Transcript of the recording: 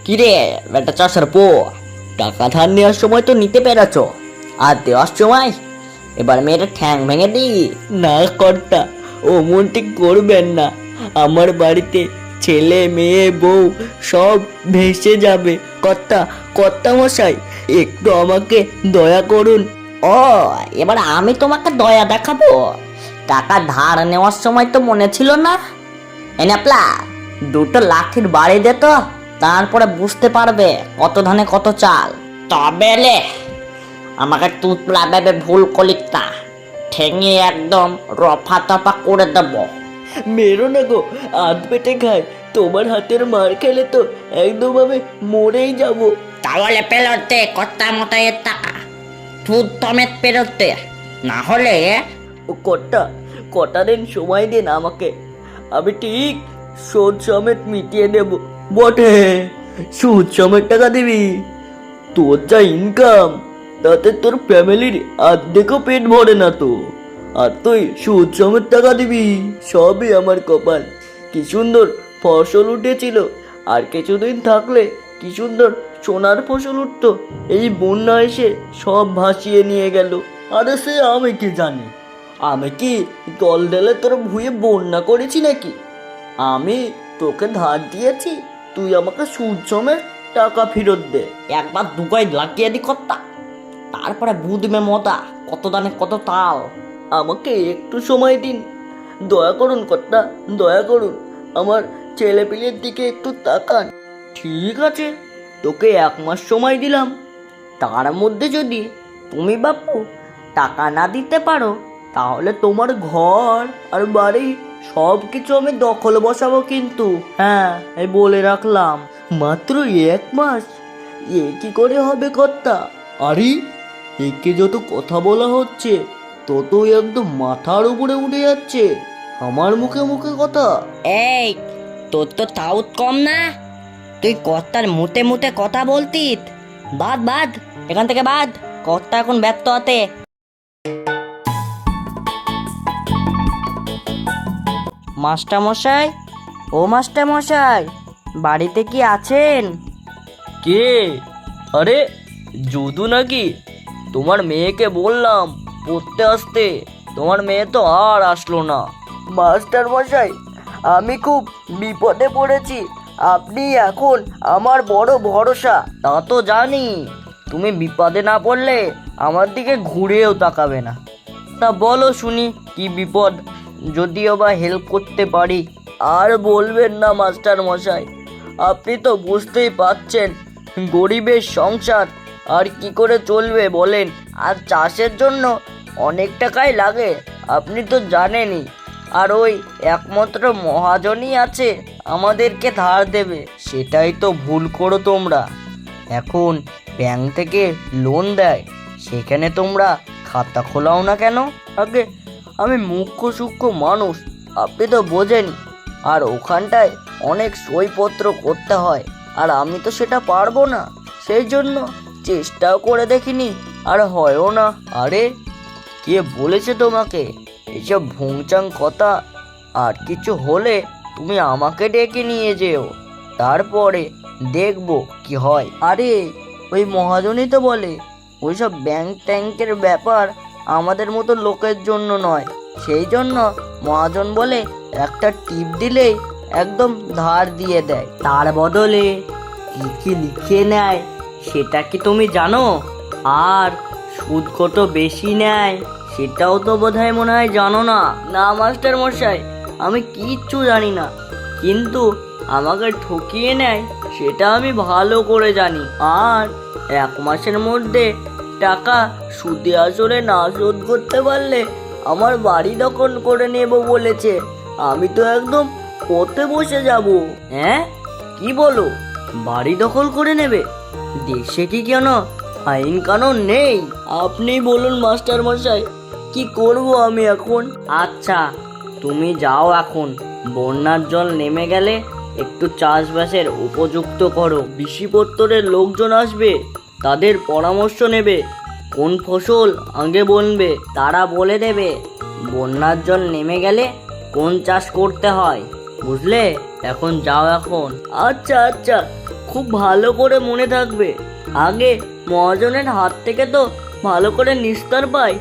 কিরে বেটা চাষার পো, টাকা ধার নেওয়ার সময় তো নিতে পেরেছ, আর দেওয়ার সময় এবার মেয়েটা ঠ্যাং ভেঙে দি। না কর্তা, ও মনটি করবেন না, আমার বাড়িতে ছেলে মেয়ে বউ সব ভেসে যাবে। কর্তা, কর্তা মশাই, একটু আমাকে দয়া করুন। ও, এবার আমি তোমাকে দয়া দেখাবো? টাকা ধার নেওয়ার সময় তো মনে ছিল না? এনাপলা, দুটো লাঠির বাড়ি দে তো, তারপরে বুঝতে পারবে কত ধানে কত চাল। তবে লে আমাকে তুতলা ভেবে ভুল করিস না, ঠেঙে একদম রফা তফা করে দেব। মেরো না গো, আধ পেটে খায়, তোমার হাতের মার খেলে তো একদম আমি মরেই যাব। তাহলে পেরোতে কর্তা মতায়ের টাকা তুই তমেত পেরোতে, না হলে ও কর্তা, কটা দিন সময় দিন আমাকে, আমি ঠিক সুদ সমেত মিটিয়ে দেব। বটে, সুদ সমেত টাকা দিবি? তোর যা ইনকাম তাতে তোর ফ্যামিলির অর্ধেকও পেট ভরে না তো, আর তুই সুদ সমেত টাকা দিবি? সবই আমার কপাল। কি সুন্দর ফসল উঠেছিল, আর কিছুদিন থাকলে কি সুন্দর সোনার ফসল উঠতো, এই বন্যা এসে সব ভাসিয়ে নিয়ে গেল। আরে সে আমি কি জানি, আমি কি দল ঢেলে তোর ভুঁয়ে বন্যা করেছি নাকি? আমি তোকে ধার দিয়েছি, তুই আমাকে সুদ সমেত টাকা ফেরত দে। একবার দুগাই লাগিয়ে দি কর্তা, তারপরে বুঝবে মদা কত দানে কত তাল। আমাকে একটু সময় দিন, দয়া করুন কর্তা, দয়া করুন, আমার ছেলে পিলের দিকে একটু তাকান। ঠিক আছে, তোকে 1 মাস সময় দিলাম, তার মধ্যে যদি তুমি বাপু টাকা না দিতে পারো, তাহলে তোমার ঘর আর বাড়ি সব কিছু আমি দখল বসাবো কিন্তু। হ্যাঁ, এই বলে রাখলাম। মাত্র 1 মাস? এ কি করে হবে কর্তা? আরে, একে যত কথা বলা হচ্ছে ততই একদম মাথার উপরে উঠে যাচ্ছে আমার মুখে মুখে কথা। এই, তোর তো তাউত কম না, তুই কর্তার মুতে মুতে কথা বলতিস। বাদ বাদ, এখান থেকে বাদ, কর্তা এখন ব্যস্ত হতে। মাস্টার মশাই, ও মাস্টার মশাই, বাড়িতে কি আছেন? কে? আরে, যদু নাকি? তোমার মেয়েকে বললাম পড়তে আসতে, তোমার মেয়ে তো আর আসলো না। মাস্টার মশাই, আমি খুব বিপদে পড়েছি, আপনি এখন আমার বড় ভরসা। তা তো জানি, তুমি বিপদে না পড়লে আমার দিকে ঘুরেও তাকাবে না। তা বলো শুনি, কি বিপদ, যদিও বা হেল্প করতে পারি। আর বলবেন না মাস্টার মশাই, আপনি তো বুঝতেই পারছেন, গরিবের সংসার আর কি করে চলবে বলেন, আর চাষের জন্য অনেক টাকাই লাগে, আপনি তো জানেনই। আর ওই একমাত্র মহাজনই আছে আমাদেরকে ধার দেবে, সেটাই তো ভুল করো তোমরা। এখন ব্যাংক থেকে লোন দেয়, সেখানে তোমরা খাতা খোলাও না কেন? আগে আমি মুখ্য সূক্ষ্ম মানুষ, আপনি তো বোঝেনি, আর ওখানটায় অনেক সইপত্র করতে হয়, আর আমি তো সেটা পারবো না, সেই জন্য চেষ্টাও করে দেখিনি, আর হয়ও না। আরে, কে বলেছে তোমাকে এইসব ভুংচাং কথা? আর কিছু হলে তুমি আমাকে ডেকে নিয়ে যেও, তারপরে দেখবো কি হয়। আরে, ওই মহাজনই তো বলে ওইসব ব্যাংক ট্যাঙ্কের ব্যাপার আমাদের মতো লোকের জন্য নয়, সেই জন্য মহাজন বলে একটা টিপ দিলেই একদম ধার দিয়ে দেয়, তার বদলে কি কি লিখে নেয় সেটা কি তুমি জানো? আর সুদ কত বেশি নেয় সেটাও তো বোধহয় মনে হয় জানো না। না মাস্টার মশাই, আমি কিচ্ছু জানি না, কিন্তু আমাকে ঠকিয়ে নেয় সেটা আমি ভালো করে জানি। আর 1 মাসের মধ্যে টাকা সুদে আসলে না শোধ করতে পারলে আমার বাড়ি দখল করে নেব বলেছে। আমি তো একদম পথে বসে যাব। হ্যাঁ, কি বলো, বাড়ি দখল করে নেবে? দেশে কি কেন আইন কানুন নেই? আপনি বলুন মাস্টার মশাই, কি করব আমি এখন? আচ্ছা, তুমি যাও এখন, বন্যার জল নেমে গেলে একটু চাষবাসের উপযুক্ত করো, কৃষিপত্তরের লোকজন আসবে, তাদের পরামর্শ নেবে, কোন ফসল আগে বনবে তারা বলে দেবে, বন্যার জল নেমে গেলে কোন চাষ করতে হয়, বুঝলে? এখন যাও এখন। আচ্ছা আচ্ছা, খুব ভালো করে মনে থাকবে। আগে মহাজনের হাত থেকে তো ভালো করে নিস্তার পাই,